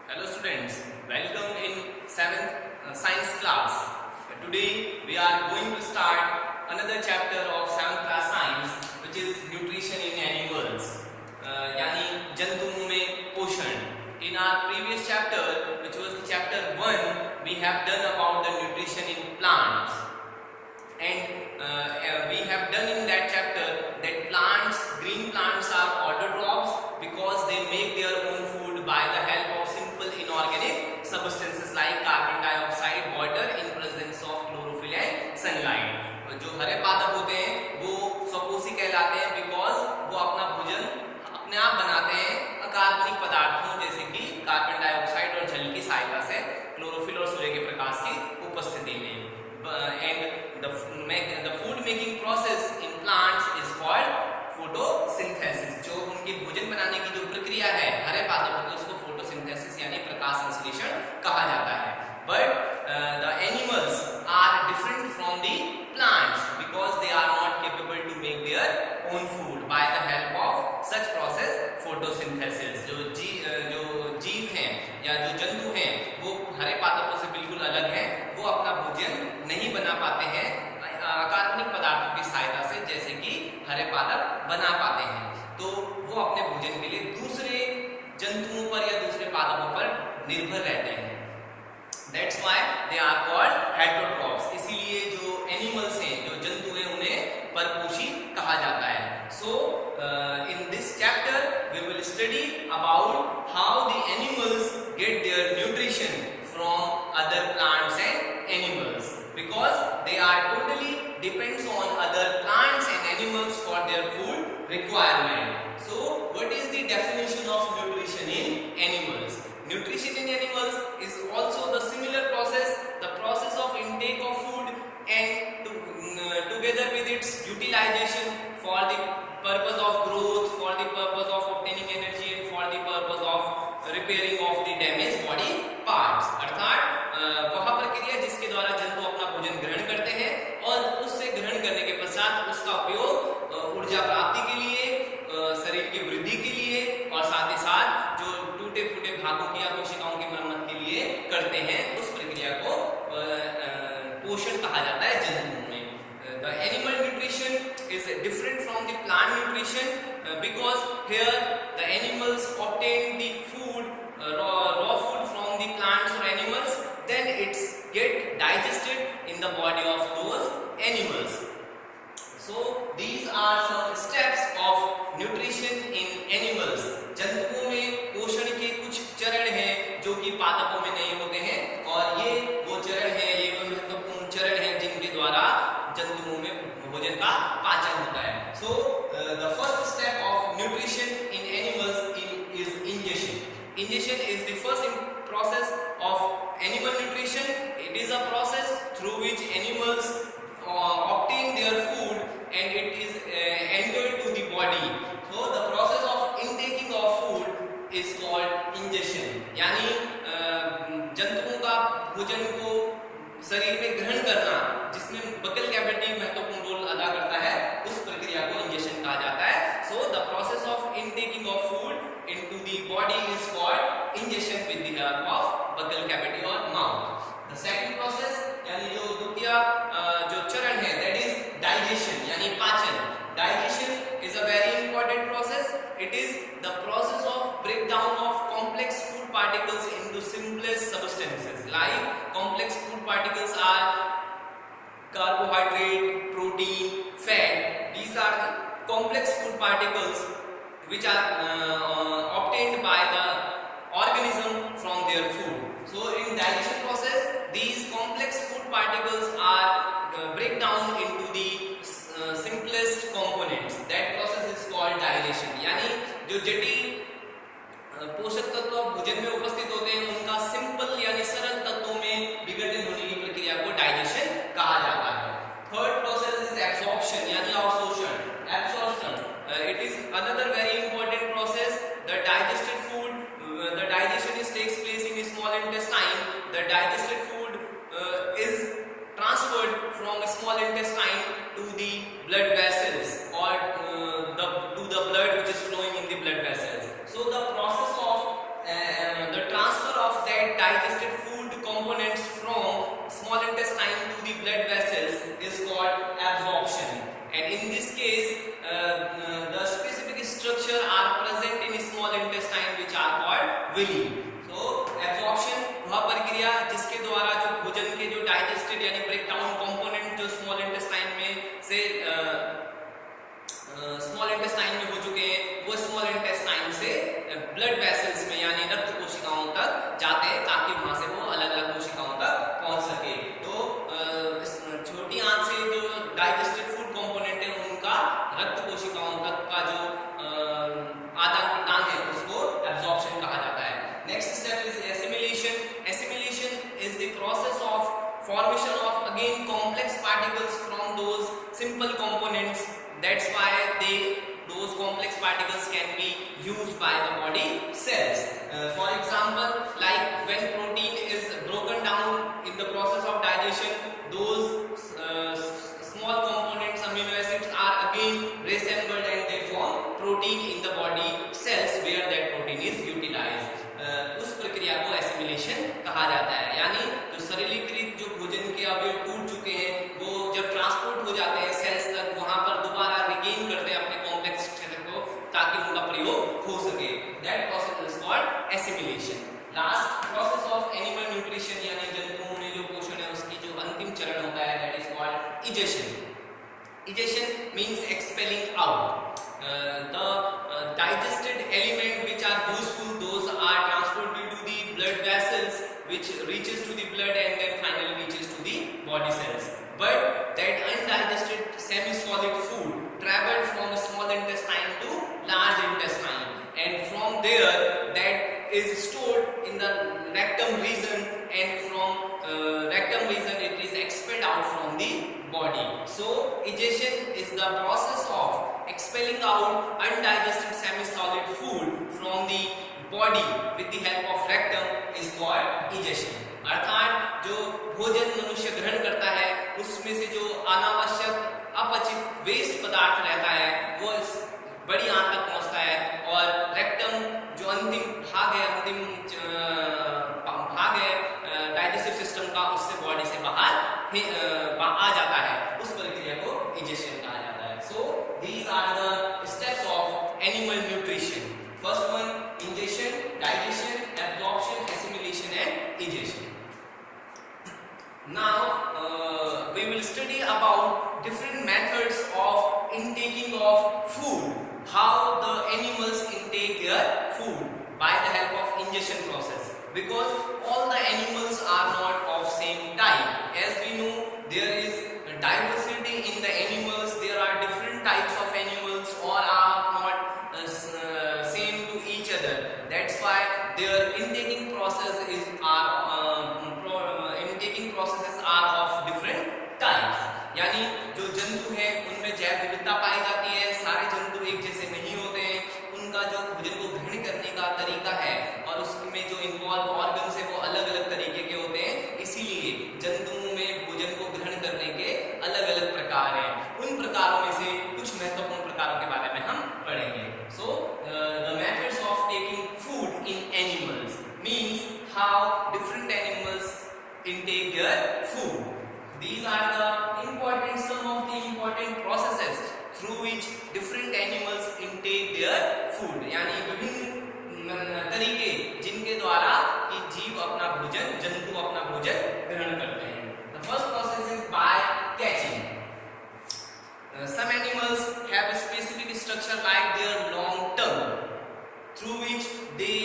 Hello students, welcome in 7th science class. Today we are going to start another chapter of 7th class science, which is nutrition in animals, यानी जंतुओं में पोषण. In our previous chapter, which was chapter 1, we have done about the nutrition in plants, and we have done in that chapter that green plants are autotrophs because they make their own food by the help of simple inorganic substances like carbon dioxide, water in presence of chlorophyll and sunlight. जो हरे पादप होते हैं वो स्वपोषी कहलाते हैं because वो अपना भोजन अपने आप बनाते हैं अकार्बनिक पदार्थों जैसे कि कार्बन डाइऑक्साइड और जल की सहायता से क्लोरोफिल और सूर्य के प्रकाश की उपस्थिति में. And the food making process in plants is called photosynthesis. जो उनके भोजन बनाने की जो प्रक्रिया है हरे पादपों की उसको फोटोसिंथेसिस यानी प्रकाश संश्लेषण कहा जाता है. But the animals are different from the plants because they are not capable to make their own food by the help of such process photosynthesis. जो जीव हैं या जो जंतु हैं वो हरे पादपों से बिल्कुल अलग हैं. वो अपना भोजन नहीं बना पाते हैं अकार्बनिक पदार्थों की सहायता से जैसे कि हरे पादप बना पाते हैं. तो वो अपने भोजन के लिए दूसरे जंतुओं पर या दूसरे पादपों पर निर्भर रहते हैं. That's why they are called heterotrophs. इसीलिए जो एनिमल्स हैं जो जंतु हैं उन्हें परपोषी कहा जाता है. So in this chapter we will study about how the animals get their nutrition from other plants and animals because they are totally depends on other plants and animals for their food requirement. So what is the definition of nutrition in animals? Nutrition in animals is also the similar process, the process of intake of food and together with its utilization for the purpose of growth, for the purpose of obtaining energy and for the purpose of repairing of the damaged body parts. अर्थात वह प्रक्रिया जिसके द्वारा जंतु अपना भोजन ग्रहण करते हैं और उससे ग्रहण करने के पश्चात उसका उपयोग ऊर्जा प्राप्ति के लिए, शरीर की वृद्धि के लिए और साथ ही साथ जो टूटे फूटे भागों की या कोशिकाओं की मरम्मत के लिए करते हैं उस प्रक्रिया को पोषण कहा जाता है जंतुओं में. The animal nutrition is different from the plant nutrition because here the animals obtain the food, raw food from the plants or animals, then it's get digested in the body of those animals. So these are some steps of nutrition in animals. जंतुओं में पोषण के कुछ चरण हैं जो कि पादपों में नहीं होते हैं और ये वो चरण हैं, ये वो महत्वपूर्ण चरण हैं जिनके द्वारा जंतुओं में भोजन का पाचन होता है. So the first step of nutrition in animals is ingestion. Ingestion is the first process of animal nutrition. It is a process through which animals obtain their food and it is entered to the body. So the process of intaking of food is called ingestion. यानी जंतुओं का भोजन को शरीर में ग्रहण करना जिसमें बकल कैविटी महत्वपूर्ण रोल अदा करता है उस प्रक्रिया को इंजेक्शन कहा जाता है. So the process of intaking of food into the body is called ingestion with the help of buccal cavity or mouth. The second process यानी जो द्वितीय जो चरण है that is digestion यानी पाचन. Digestion is a very important process. It is the process of breakdown of complex food particles into simplest substances. Like complex food particles are carbohydrate, protein, fat. These are the complex food particles which are obtained by the organism from their food. So in digestion process, these complex food particles are break down into the simplest components. That process is called digestion. यानी जो जटिल पोषक तत्व भोजन में उपस्थित होते हैं उनका सिंपल यानी सरल तत्वों में विघटन होने की प्रक्रिया को डाइजेशन कहा जाता है. थर्ड प्रोसेस इज एब्सॉर्प्शन यानी अवशोषण. Absorption it is another very important process. The digested food villi. तो एब्जॉर्प्शन वह प्रक्रिया जिसके द्वारा जो भोजन के जो डाइजेस्टेड यानी ब्रेक डाउन कंपोनेंट जो स्मॉल इंटेस्टाइन में से स्मॉल इंटेस्टाइन में हो चुके हैं, वो स्मॉल इंटेस्टाइन से ब्लड वेसल्स में यानी रक्त कोशिकाओं तक जाते हैं ताकि वहां से वो अलग अलग कोशिकाओं तक पहुंच सके। तो छोटी आंत से जो डाइजेस्टेड फूड कंपोनेंट है उनका रक्त कोशिकाओं तक का जो आदान प्रदान है उसको एब्जॉर्प्शन कहा जाता है। Next step is assimilation. Assimilation is the process of formation of again complex particles from those simple components. That's why those complex particles can be used by the body cells. For example, like when protein is broken down in the process of digestion, those small components amino acids are again reassembled and they form protein in the body cells where that protein is utilized. उस प्रक्रिया को assimilation कहा जाता है। यानी जो सरिलीकृत जो भोजन के अवयव टूट चुके हैं वो जब ट्रांसपोर्ट हो जाते हैं सेल्स तक, वहां पर दोबारा रिगेन करते हैं अपने कॉम्प्लेक्स स्ट्रक्चर को ताकि उनका प्रयोग हो सके। That process is called assimilation. Last process of animal nutrition यानी जंतुओं में जो पोषण है उसकी जो अंतिम चरण होता है that is called egestion. Egestion means expelling out. The digested element which are useful, those are transported to the blood vessels, which reaches to the blood and then finally reaches to the body cells. But that undigested semi-solid food traveled from small intestine to large intestine, and from there that is stored in the rectum region, and from rectum region it is expelled out from the body. So egestion is the process of expelling out undigested semi-solid food from the body with the help of rectum is called egestion. अर्थात जो भोजन मनुष्य ग्रहण करता है उसमें से जो अनावश्यक अपचित वेस्ट पदार्थ रहता है वो इस बड़ी आंत तक पहुंचता है और रेक्टम जो अंतिम भाग है डाइजेस्टिव सिस्टम का उससे बॉडी से बाहर आ जाता है। उस प्रक्रिया को इजेशन कहा जाता है। So these are the steps of animal nutrition. First one ingestion, digestion, absorption, assimilation and egestion. Now we will study about different methods of intaking of food, how the animals intake their food by the help of ingestion process, because all the animals are not of same type. As we know, there is diversity in the animals, there are different types of animals or are not same to each other. That's why their intaking processes are of different types. यानी जो जंतु हैं उनमें जैव विविधता पाई जाती है, सारे जंतु एक जैसे नहीं होते हैं, उनका जो भोजन को ग्रहण करने का तरीका है और उसमें जो इन्वॉल्व ऑर्गन्स है वो अलग अलग तरीके के होते हैं, इसीलिए जंतुओं में भोजन को ग्रहण करने के अलग अलग प्रकार हैं। उन प्रकारों में से कुछ महत्वपूर्ण प्रकारों के बारे में हम पढ़ेंगे। So the methods of taking food in animals means how different animals intake their food. These are some of the important processes through which different animals intake their food. यानी विभिन्न तरीके जिनके द्वारा कि जीव अपना भोजन, जंतु अपना भोजन ग्रहण करते हैं। The first process is by catching. Some animals have a specific structure like their long tongue, through which they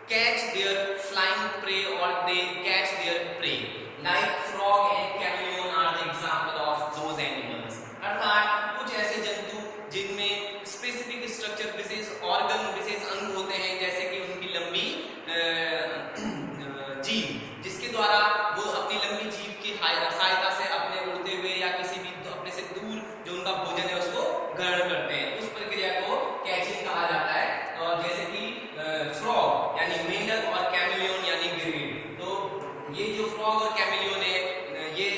catch their flying prey or they catch their prey. Like frog and chameleon are the example of those animals. अर्थात कुछ ऐसे जंतु जिनमें specific structure, विशेष organ, विशेष अंग होते हैं, जैसे कि उनकी लंबी जीभ, जिसके द्वारा वो अपनी लंबी जीभ की सहायता से अपने उड़ते हुए या किसी भी अपने से दूर जो उनका भोजन है उसको ग्रहण करते हैं। उस प्रक्रिया को कैचिंग कहा जाता है। और जैसे कि फ्रॉग यानी मेंढक और कैमिलियन यानी गिरगिट, तो ये जो फ्रॉग और कैमिलियन है ये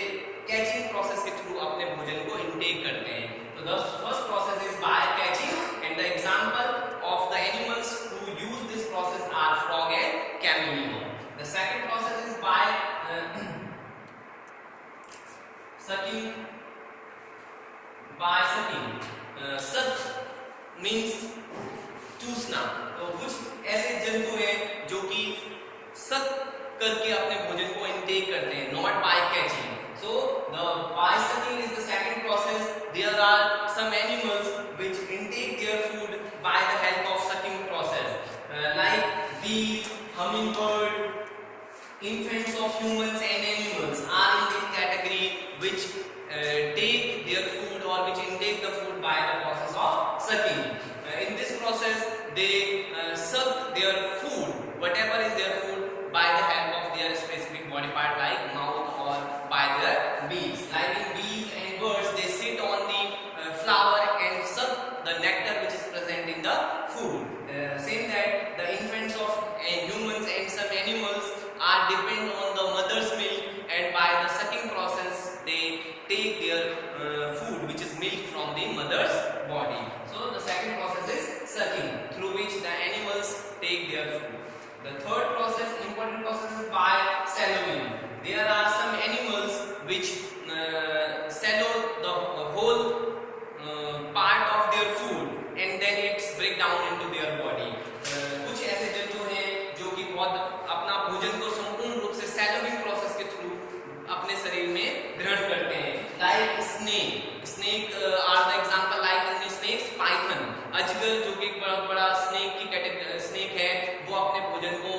सक करके अपने भोजन को इनटेक करते हैं, not by catching. So the by sucking is the second process. There are some animals which intake their food by the help of sucking process, like bees, hummingbird, infants of humans and animals are in the category which take their food or which intake the food by the process of sucking. In this process, they suck their food, whatever is their food, by the help of their specific body part like mouth or by their beaks. Like in bees and birds, they sit on the flower and suck the nectar which is present in the food. Same that the infants of humans and some animals are depend on the mother's milk, and by the sucking process they take their food which is milk from the mother's body. So the second process is sucking, through which the animals take their food. The third process, important process, is by swallowing. There are some animals which swallow the whole part of their food and then it's break down into their body. कुछ ऐसे जंतु हैं जो कि बहुत अपना भोजन को संपूर्ण रूप से swallowing process के थ्रू अपने शरीर में ग्रहण करते हैं. Like snake are the example. Like in snakes, python, अजगर जो कि एक बहुत बड़ा snake की कैटेगरी snake है, वो अपने भोजन को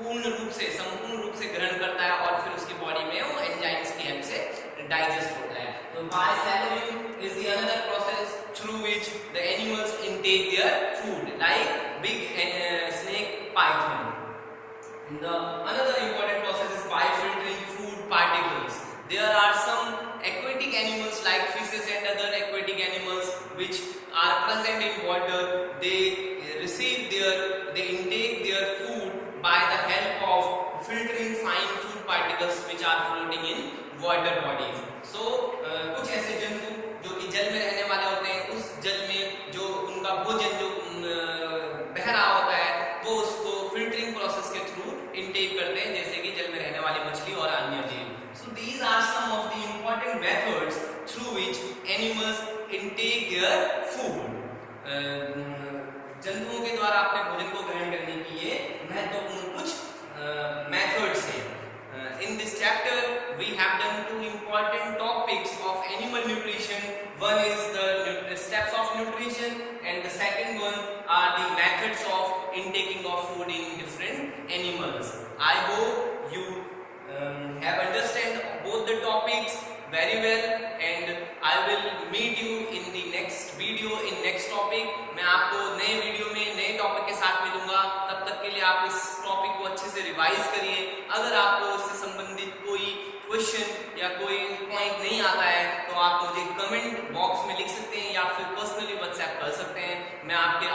संपूर्ण रूप से ग्रहण करता है और फिर उसकी बॉडी में वो एंजाइम्स की हेल्प से डाइजेस्ट होता है. तो bye swallowing is the another process through which the animals intake their food, like big snake, python. And the another important process is by filtering food particles. There are some aquatic animals like fishes and other aquatic animals which are present in water. They intake their food by the help of filtering fine food particles which are floating in water bodies. So कुछ ऐसे जंतु जो कि जल में रहने वाले होते हैं, उस जल में जो उनका भोजन जो बह रहा होता है वो उसको फिल्टरिंग प्रोसेस के थ्रू इनटेक करते हैं, जैसे कि जल में रहने वाली मछली और अन्य जीव. So these are some of the important methods through which animals intake their food. जंतुओं के द्वारा अपने भोजन को ग्रहण करने की ये महत्वपूर्ण कुछ मेथड्स हैं. In this chapter we have done two important topics of animal nutrition. One is the steps of nutrition and the second one are the methods of intaking of food in different animals. I hope you have understand both the topics very well and I will meet you in the next video in next topic. मैं आपको नए video में नए topic के साथ मिलूंगा. तब तक के लिए आप इस टॉपिक को अच्छे से रिवाइज करिए. अगर आपको इससे संबंधित कोई क्वेश्चन या कोई पॉइंट नहीं आता है तो आप मुझे कमेंट बॉक्स में लिख सकते हैं या फिर पर्सनली व्हाट्सएप कर सकते हैं. मैं आपके